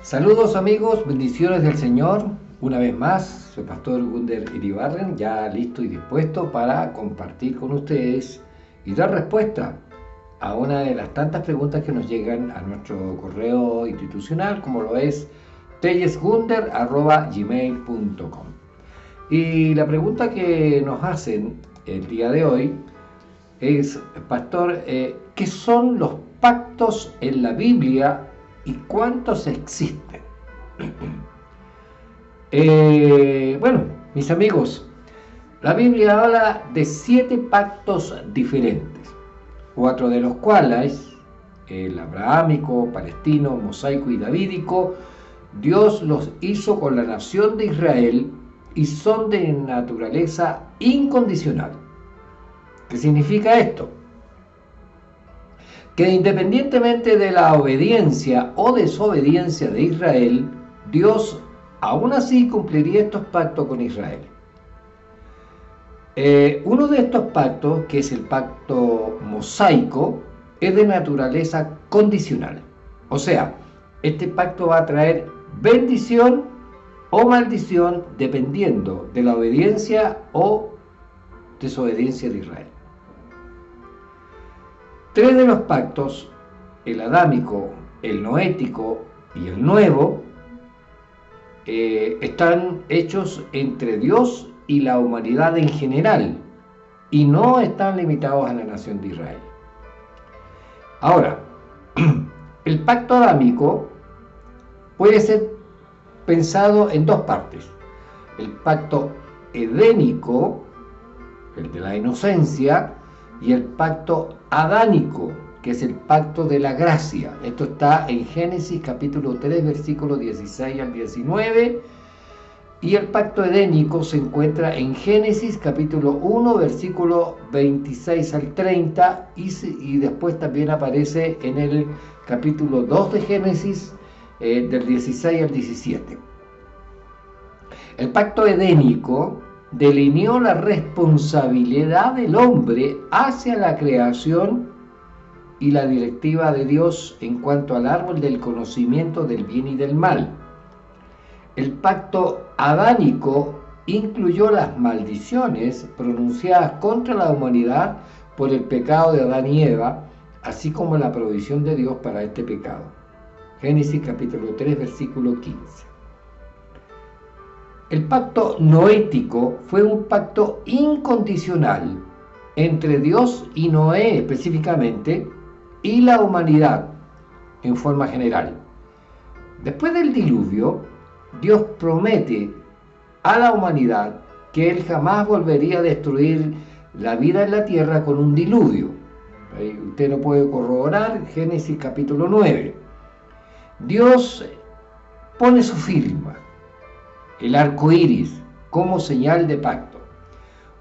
Saludos amigos, bendiciones del Señor. Una vez más, soy Pastor Gunder Iribarren, ya listo y dispuesto para compartir con ustedes y dar respuesta a una de las tantas preguntas que nos llegan a nuestro correo institucional, como lo es tellesgunder@gmail.com. Y la pregunta que nos hacen el día de hoy es, Pastor, ¿qué son los pactos en la Biblia y cuántos existen? Bueno, mis amigos, la Biblia habla de 7 pactos diferentes, 4 de los cuales, el abrahámico, palestino, mosaico y davídico, Dios los hizo con la nación de Israel y son de naturaleza incondicional. ¿Qué significa esto? Que independientemente de la obediencia o desobediencia de Israel, Dios aún así cumpliría estos pactos con Israel. Uno de estos pactos, que es el pacto mosaico, es de naturaleza condicional. O sea, este pacto va a traer bendición o maldición dependiendo de la obediencia o desobediencia de Israel. 3 de los pactos, el adámico, el noético y el nuevo, están hechos entre Dios y la humanidad en general y no están limitados a la nación de Israel. Ahora, el pacto adámico puede ser pensado en 2 partes: el pacto edénico, el de la inocencia, y el pacto adánico, que es el pacto de la gracia. Esto está en Génesis capítulo 3, versículos 16 al 19, y el pacto edénico se encuentra en Génesis capítulo 1, versículo 26 al 30, y después también aparece en el capítulo 2 de Génesis, del 16 al 17. El pacto edénico delineó la responsabilidad del hombre hacia la creación y la directiva de Dios en cuanto al árbol del conocimiento del bien y del mal. El pacto adánico incluyó las maldiciones pronunciadas contra la humanidad por el pecado de Adán y Eva, así como la provisión de Dios para este pecado. Génesis capítulo 3, versículo 15. El pacto noético fue un pacto incondicional entre Dios y Noé específicamente y la humanidad en forma general. Después del diluvio, Dios promete a la humanidad que Él jamás volvería a destruir la vida en la tierra con un diluvio. Ahí usted lo puede corroborar, Génesis capítulo 9. Dios pone su firma, el arco iris, como señal de pacto.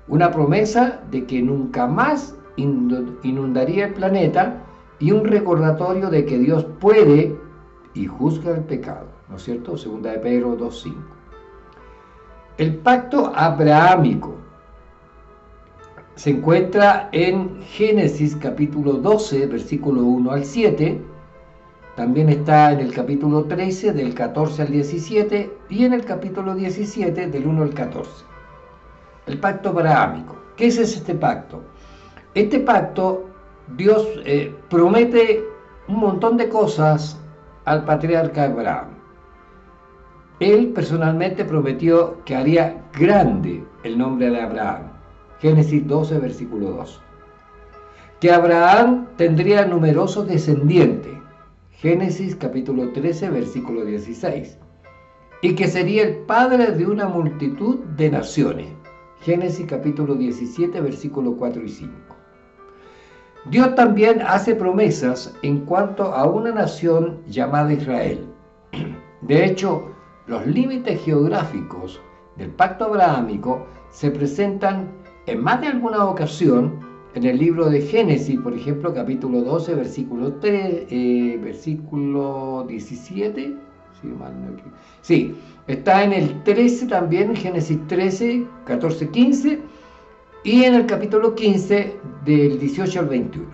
Una promesa de que nunca más inundaría el planeta y un recordatorio de que Dios puede y juzga el pecado, ¿no es cierto? Segunda de Pedro 2:5. El pacto abrahámico se encuentra en Génesis capítulo 12, versículo 1 al 7. También está en el capítulo 13, del 14 al 17, y en el capítulo 17, del 1 al 14. El pacto abrahámico. ¿Qué es este pacto? Este pacto, Dios promete un montón de cosas al patriarca Abraham. Él personalmente prometió que haría grande el nombre de Abraham. Génesis 12, versículo 2. Que Abraham tendría numerosos descendientes. Génesis capítulo 13, versículo 16. Y que sería el padre de una multitud de naciones. Génesis capítulo 17, versículo 4 y 5. Dios también hace promesas en cuanto a una nación llamada Israel. De hecho, los límites geográficos del pacto abrahámico se presentan en más de alguna ocasión en el libro de Génesis, por ejemplo, capítulo 12, versículo 3, versículo 17. Sí, está en el 13 también, Génesis 13, 14, 15, y en el capítulo 15, del 18 al 21.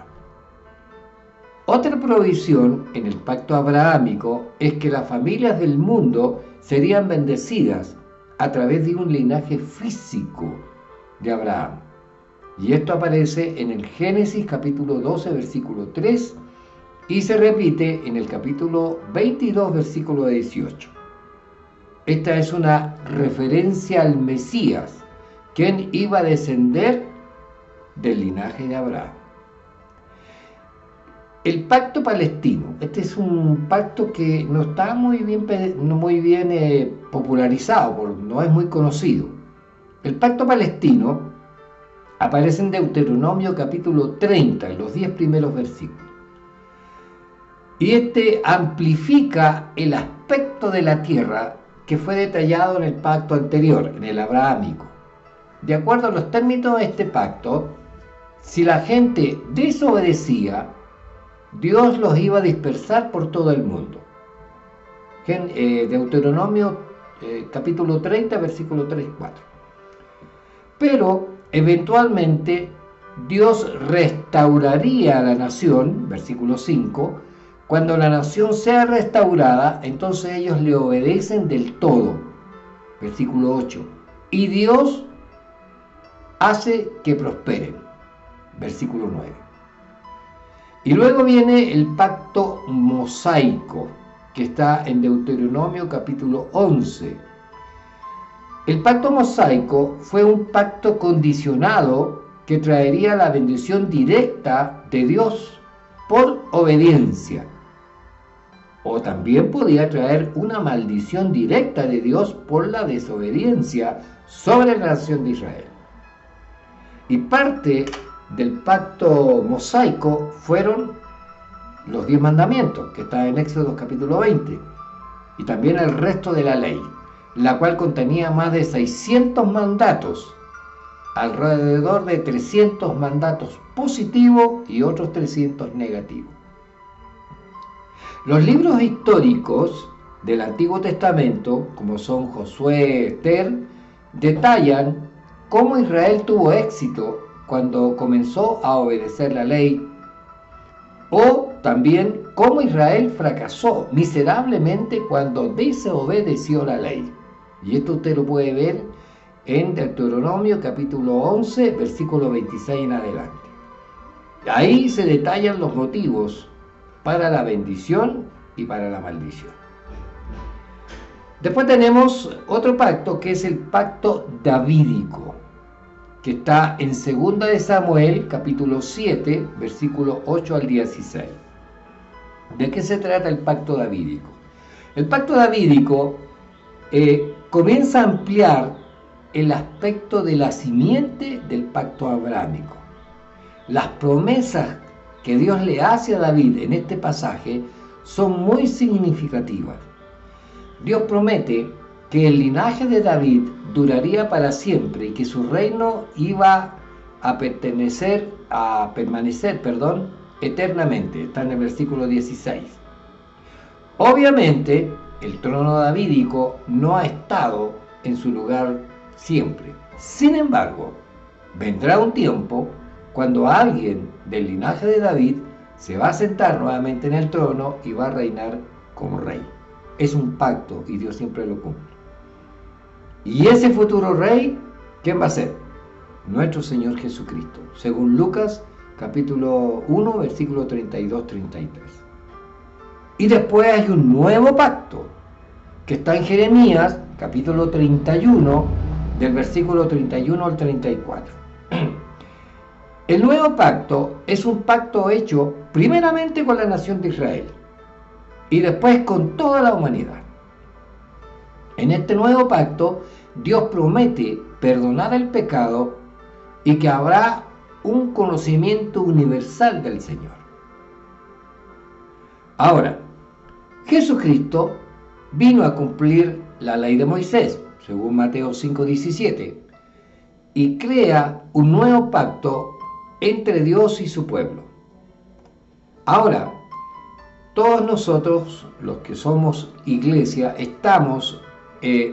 Otra provisión en el pacto abrahámico es que las familias del mundo serían bendecidas a través de un linaje físico de Abraham. Y esto aparece en el Génesis capítulo 12, versículo 3, y se repite en el capítulo 22, versículo 18. Esta es una referencia al Mesías, quien iba a descender del linaje de Abraham. El pacto palestino, este es un pacto que no está muy bien popularizado, no es muy conocido. El pacto palestino aparece en Deuteronomio capítulo 30, en los 10 primeros versículos. Y este amplifica el aspecto de la tierra que fue detallado en el pacto anterior, en el abrahámico. De acuerdo a los términos de este pacto, si la gente desobedecía, Dios los iba a dispersar por todo el mundo. Deuteronomio capítulo 30, versículo 3 y 4. Pero eventualmente Dios restauraría a la nación, versículo 5. Cuando la nación sea restaurada, entonces ellos le obedecen del todo, versículo 8. Y Dios hace que prosperen, versículo 9. Y luego viene el pacto mosaico, que está en Deuteronomio capítulo 11. El pacto mosaico fue un pacto condicionado que traería la bendición directa de Dios por obediencia. O también podía traer una maldición directa de Dios por la desobediencia sobre la nación de Israel. Y parte del pacto mosaico fueron los 10 mandamientos, que está en Éxodo capítulo 20, y también el resto de la ley, la cual contenía más de 600 mandatos, alrededor de 300 mandatos positivos y otros 300 negativos. Los libros históricos del Antiguo Testamento, como son Josué, Esther, detallan cómo Israel tuvo éxito cuando comenzó a obedecer la ley, o también cómo Israel fracasó miserablemente cuando desobedeció la ley. Y esto usted lo puede ver en Deuteronomio capítulo 11, versículo 26 en adelante. Ahí se detallan los motivos para la bendición y para la maldición. Después tenemos otro pacto, que es el pacto davídico, que está en 2 de Samuel, capítulo 7, versículo 8 al 16. ¿De qué se trata el pacto davídico? El pacto davídico comienza a ampliar el aspecto de la simiente del pacto abrahámico. Las promesas que Dios le hace a David en este pasaje son muy significativas. Dios promete que el linaje de David duraría para siempre y que su reino iba a permanecer eternamente. Está en el versículo 16. Obviamente, el trono davídico no ha estado en su lugar siempre. Sin embargo, vendrá un tiempo cuando alguien del linaje de David se va a sentar nuevamente en el trono y va a reinar como rey. Es un pacto y Dios siempre lo cumple. Y ese futuro rey, ¿quién va a ser? Nuestro Señor Jesucristo, según Lucas capítulo 1, versículo 32-33. Y después hay un nuevo pacto, que está en Jeremías capítulo 31, del versículo 31 al 34. El nuevo pacto es un pacto hecho primeramente con la nación de Israel y después con toda la humanidad. En este nuevo pacto, Dios promete perdonar el pecado y que habrá un conocimiento universal del Señor. Ahora, Jesucristo vino a cumplir la ley de Moisés, según Mateo 5:17, y crea un nuevo pacto entre Dios y su pueblo. Ahora, todos nosotros, los que somos iglesia, estamos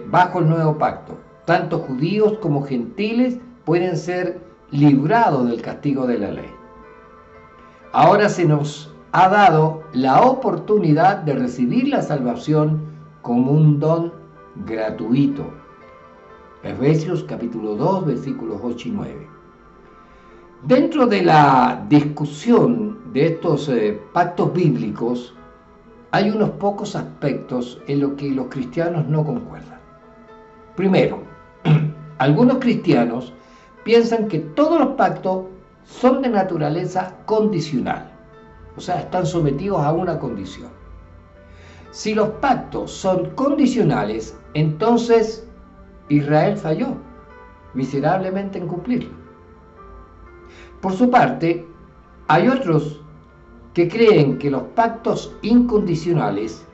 bajo el nuevo pacto. Tanto judíos como gentiles pueden ser librados del castigo de la ley. Ahora se nos ha dado la oportunidad de recibir la salvación como un don gratuito. Efesios capítulo 2, versículos 8 y 9. Dentro de la discusión de estos pactos bíblicos, hay unos pocos aspectos en los que los cristianos no concuerdan. Primero, algunos cristianos piensan que todos los pactos son de naturaleza condicional, o sea, están sometidos a una condición. Si los pactos son condicionales, entonces Israel falló miserablemente en cumplirlo. Por su parte, hay otros que creen que los pactos incondicionales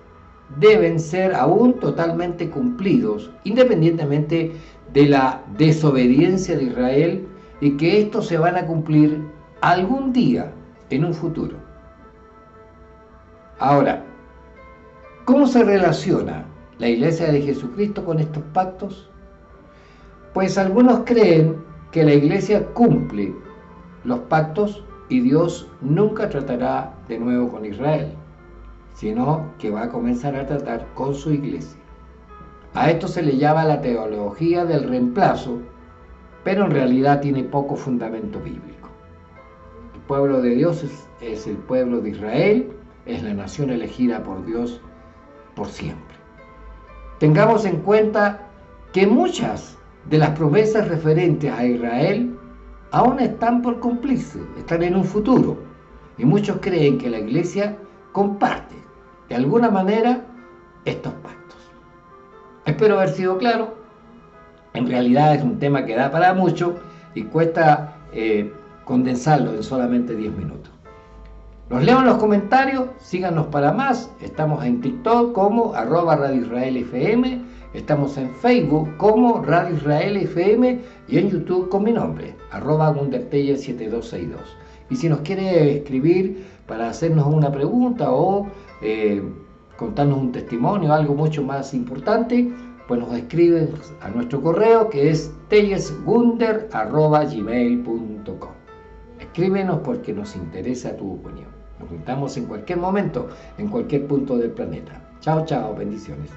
deben ser aún totalmente cumplidos, independientemente de la desobediencia de Israel, y que estos se van a cumplir algún día en un futuro. Ahora, ¿cómo se relaciona la Iglesia de Jesucristo con estos pactos? Pues algunos creen que la Iglesia cumple los pactos y Dios nunca tratará de nuevo con Israel, sino que va a comenzar a tratar con su Iglesia. A esto se le llama la teología del reemplazo, pero en realidad tiene poco fundamento bíblico. El pueblo de Dios es el pueblo de Israel, es la nación elegida por Dios por siempre. Tengamos en cuenta que muchas de las promesas referentes a Israel aún están por cumplirse, están en un futuro, y muchos creen que la Iglesia comparte de alguna manera estos pactos. Espero haber sido claro. En realidad es un tema que da para mucho y cuesta condensarlo en solamente 10 minutos. Los leo en los comentarios, síganos para más. Estamos en TikTok como @RadioIsraelFM, estamos en Facebook como Radio Israel FM y en YouTube con mi nombre, @GunderTelle7262. Y si nos quiere escribir para hacernos una pregunta o contarnos un testimonio, algo mucho más importante, pues nos escriben a nuestro correo, que es tellesgunder@gmail.com. Escríbenos porque nos interesa tu opinión. Nos juntamos en cualquier momento, en cualquier punto del planeta. Chao, chao, bendiciones.